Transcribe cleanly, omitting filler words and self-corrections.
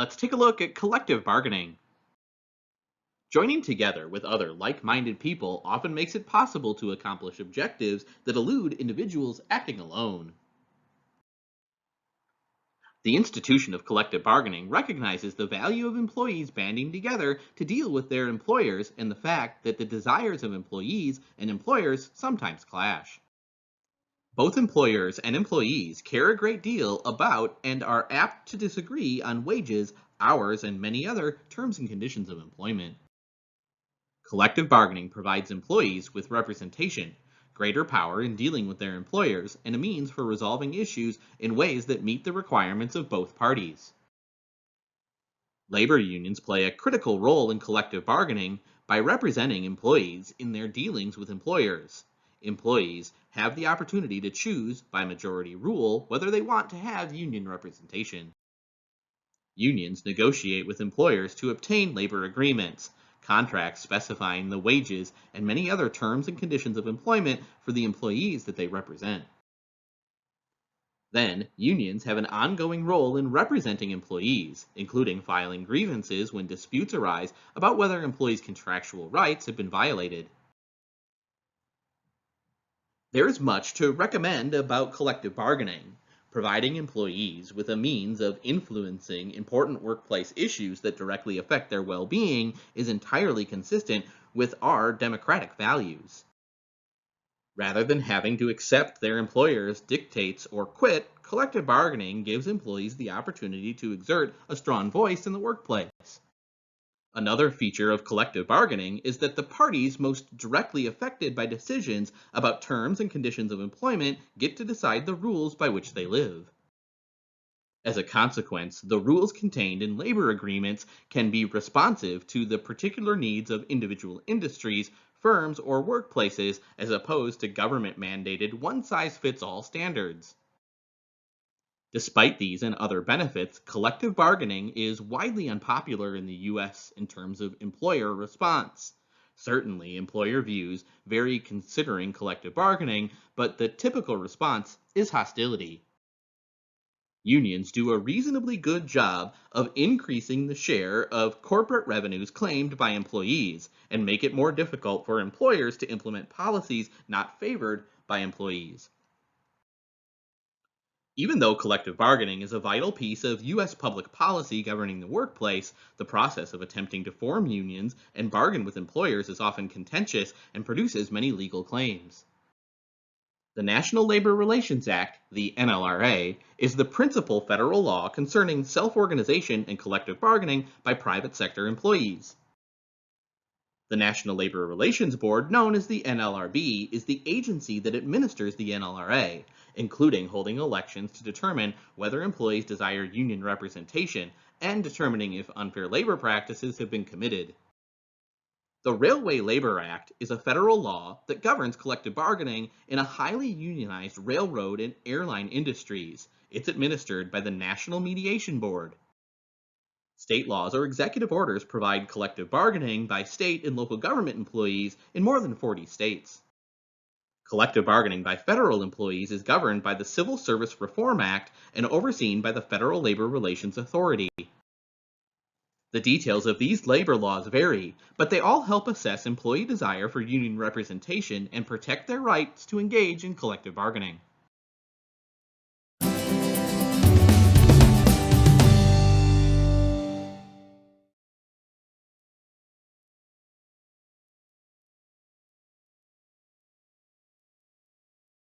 let's take a look at collective bargaining. Joining together with other like minded people often makes it possible to accomplish objectives that elude individuals acting alone. The institution of collective bargaining recognizes the value of employees banding together to deal with their employers and the fact that the desires of employees and employers sometimes clash. Both employers and employees care a great deal about and are apt to disagree on wages, hours, and many other terms and conditions of employment. Collective bargaining provides employees with representation, greater power in dealing with their employers, and a means for resolving issues in ways that meet the requirements of both parties. Labor unions play a critical role in collective bargaining by representing employees in their dealings with employers. Employees have the opportunity to choose, by majority rule, whether they want to have union representation. Unions negotiate with employers to obtain labor agreements, contracts specifying the wages, and many other terms and conditions of employment for the employees that they represent. Then, unions have an ongoing role in representing employees, including filing grievances when disputes arise about whether employees' contractual rights have been violated. There is much to recommend about collective bargaining. Providing employees with a means of influencing important workplace issues that directly affect their well being is entirely consistent with our democratic values. Rather than having to accept their employer's dictates or quit, collective bargaining gives employees the opportunity to exert a strong voice in the workplace. Another feature of collective bargaining is that the parties most directly affected by decisions about terms and conditions of employment get to decide the rules by which they live. As a consequence, the rules contained in labor agreements can be responsive to the particular needs of individual industries, firms, or workplaces as opposed to government mandated one size fits all standards. Despite these and other benefits, collective bargaining is widely unpopular in the US in terms of employer response. Certainly, employer views vary considering collective bargaining, but the typical response is hostility. Unions do a reasonably good job of increasing the share of corporate revenues claimed by employees and make it more difficult for employers to implement policies not favored by employees. Even though collective bargaining is a vital piece of U.S. public policy governing the workplace, the process of attempting to form unions and bargain with employers is often contentious and produces many legal claims. The National Labor Relations Act, the NLRA, is the principal federal law concerning self organization and collective bargaining by private sector employees. The National Labor Relations Board, known as the NLRB, is the agency that administers the NLRA, including holding elections to determine whether employees desire union representation and determining if unfair labor practices have been committed. The Railway Labor Act is a federal law that governs collective bargaining in a highly unionized railroad and airline industries. It's administered by the National Mediation Board. State laws or executive orders provide collective bargaining by state and local government employees in more than 40 states. Collective bargaining by federal employees is governed by the Civil Service Reform Act and overseen by the Federal Labor Relations Authority. The details of these labor laws vary, but they all help assess employee desire for union representation and protect their rights to engage in collective bargaining.